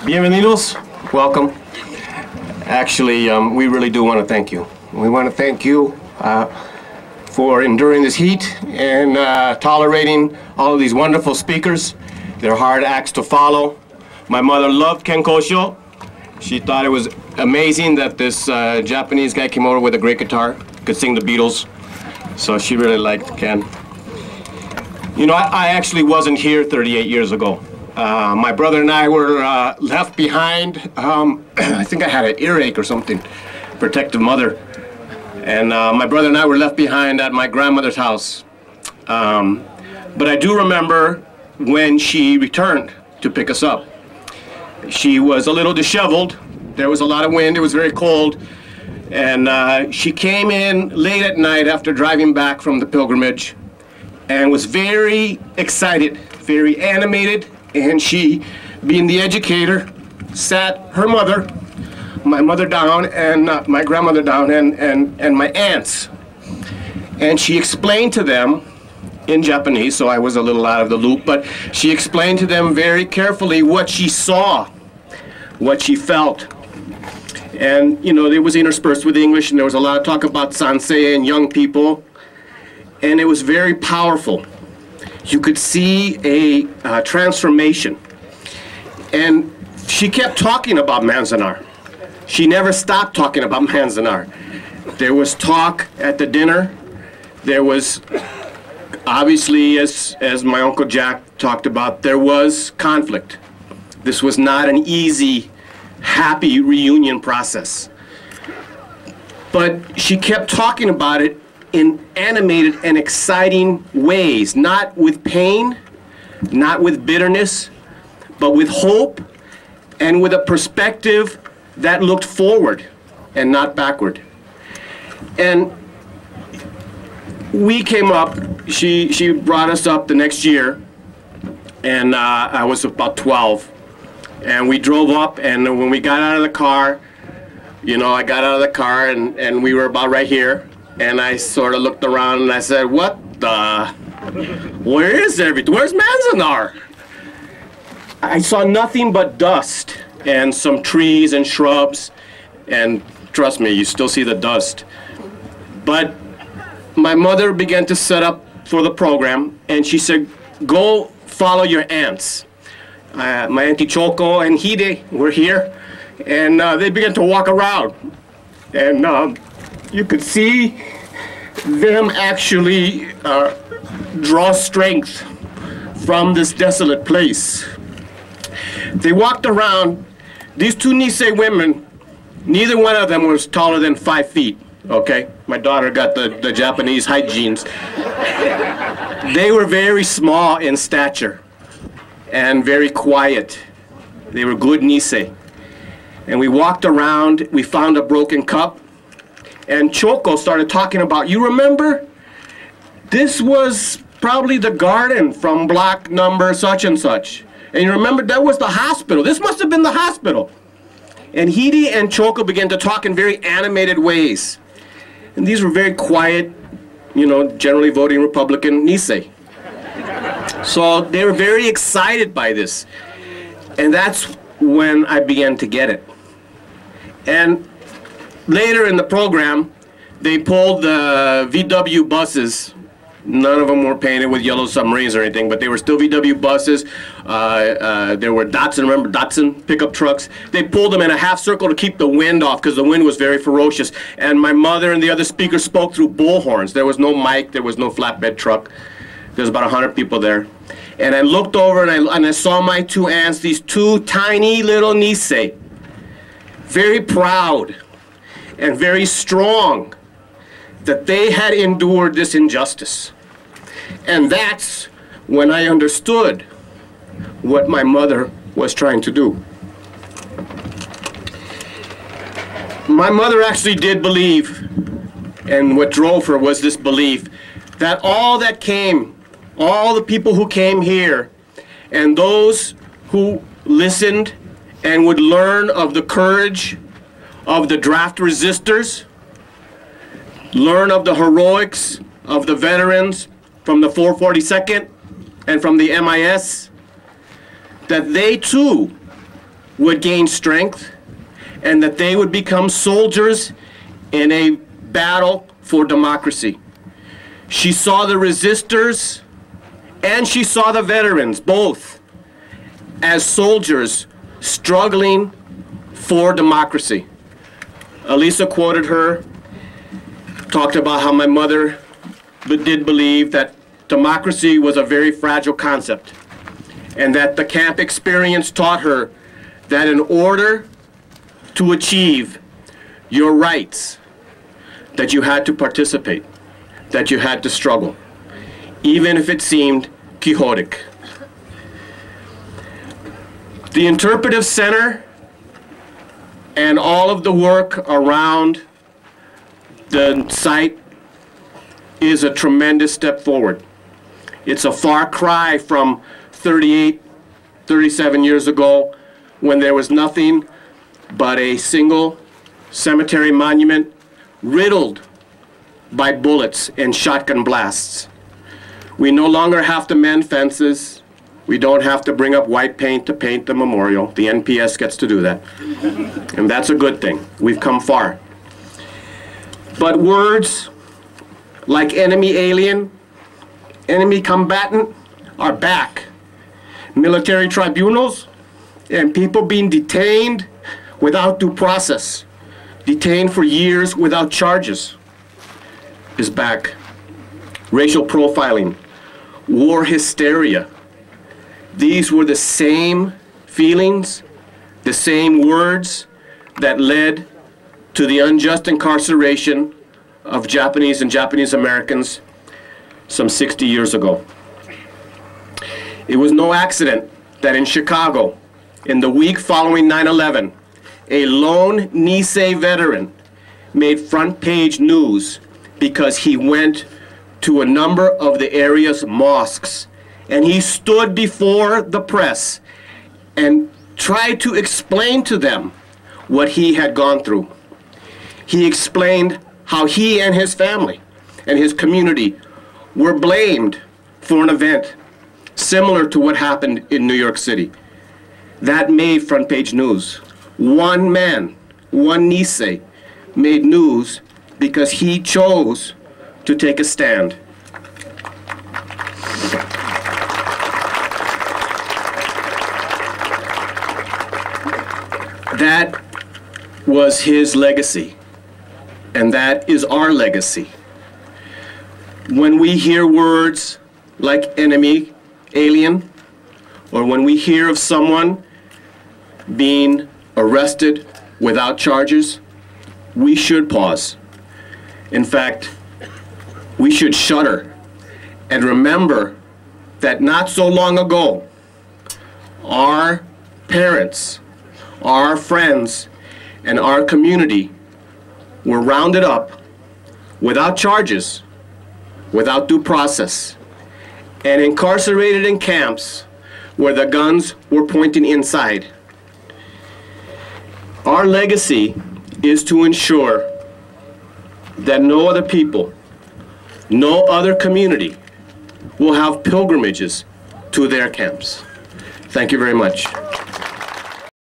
Bienvenidos. Welcome. Actually, we really do want to thank you. We want to thank you for enduring this heat and tolerating all of these wonderful speakers. They're hard acts to follow. My mother loved Ken Kosho. She thought it was amazing that this Japanese guy came over with a great guitar, could sing the Beatles. So she really liked Ken. You know, I actually wasn't here 38 years ago. My brother and I were left behind. I think I had an earache or something, protective mother. And my brother and I were left behind at my grandmother's house. But I do remember when she returned to pick us up. She was a little disheveled. There was a lot of wind. It was very cold. And she came in late at night after driving back from the pilgrimage and was very excited, very animated. And she, being the educator, sat her mother, my mother down, and my grandmother down, and my aunts. And she explained to them in Japanese, so I was a little out of the loop, but she explained to them very carefully what she saw, what she felt. And, you know, it was interspersed with English, and there was a lot of talk about sansei and young people, and it was very powerful. You could see a transformation. And she kept talking about Manzanar. She never stopped talking about Manzanar. There was talk at the dinner. There was, obviously, as my Uncle Jack talked about, there was conflict. This was not an easy, happy reunion process. But she kept talking about it in animated and exciting ways, not with pain, not with bitterness, but with hope and with a perspective that looked forward and not backward. And we came up, she brought us up the next year, and I was about 12. And we drove up, and when we got out of the car, you know, I got out of the car, and we were about right here. And I sort of looked around and I said, what the? Where is everything? Where's Manzanar? I saw nothing but dust and some trees and shrubs. And trust me, you still see the dust. But my mother began to set up for the program, and she said, go follow your aunts. My Auntie Choco and Hide were here, and they began to walk around. And you could see them actually draw strength from this desolate place. They walked around. These two Nisei women, neither one of them was taller than 5 feet, okay? My daughter got the Japanese height genes. They were very small in stature and very quiet. They were good Nisei. And we walked around, we found a broken cup, and Choco started talking about, you remember? This was probably the garden from block number such and such. And you remember, that was the hospital. This must have been the hospital. And Hide and Choco began to talk in very animated ways. And these were very quiet, you know, generally voting Republican Nisei. So they were very excited by this. And that's when I began to get it. And later in the program, they pulled the VW buses. None of them were painted with yellow submarines or anything, but they were still VW buses. There were Datsun, remember Datsun pickup trucks? They pulled them in a half circle to keep the wind off because the wind was very ferocious. And my mother and the other speakers spoke through bullhorns. There was no mic, there was no flatbed truck. There was about 100 people there. And I looked over and I saw my two aunts, these two tiny little Nisei, very proud and very strong that they had endured this injustice. And that's when I understood what my mother was trying to do. My mother actually did believe, and what drove her was this belief, that all that came, all the people who came here, and those who listened and would learn of the courage of the draft resistors, learn of the heroics of the veterans from the 442nd and from the MIS, that they too would gain strength and that they would become soldiers in a battle for democracy. She saw the resistors and she saw the veterans, both, as soldiers struggling for democracy. Elisa quoted her, talked about how my mother did believe that democracy was a very fragile concept, and that the camp experience taught her that in order to achieve your rights, that you had to participate, that you had to struggle, even if it seemed quixotic. The Interpretive Center and all of the work around the site is a tremendous step forward. It's a far cry from 38, 37 years ago when there was nothing but a single cemetery monument riddled by bullets and shotgun blasts. We no longer have to mend fences. We don't have to bring up white paint to paint the memorial. The NPS gets to do that. And that's a good thing. We've come far. But words like enemy alien, enemy combatant are back. Military tribunals and people being detained without due process, detained for years without charges, is back. Racial profiling, war hysteria. These were the same feelings, the same words that led to the unjust incarceration of Japanese and Japanese Americans some 60 years ago. It was no accident that in Chicago, in the week following 9/11, a lone Nisei veteran made front page news because he went to a number of the area's mosques and he stood before the press and tried to explain to them what he had gone through. He explained how he and his family and his community were blamed for an event similar to what happened in New York City. That made front page news. One man, one Nisei, made news because he chose to take a stand. That was his legacy, and that is our legacy. When we hear words like enemy, alien, or when we hear of someone being arrested without charges, we should pause. In fact, we should shudder and remember that not so long ago, our parents, our friends, and our community were rounded up without charges, without due process, and incarcerated in camps where the guns were pointing inside. Our legacy is to ensure that no other people, no other community will have pilgrimages to their camps. Thank you very much.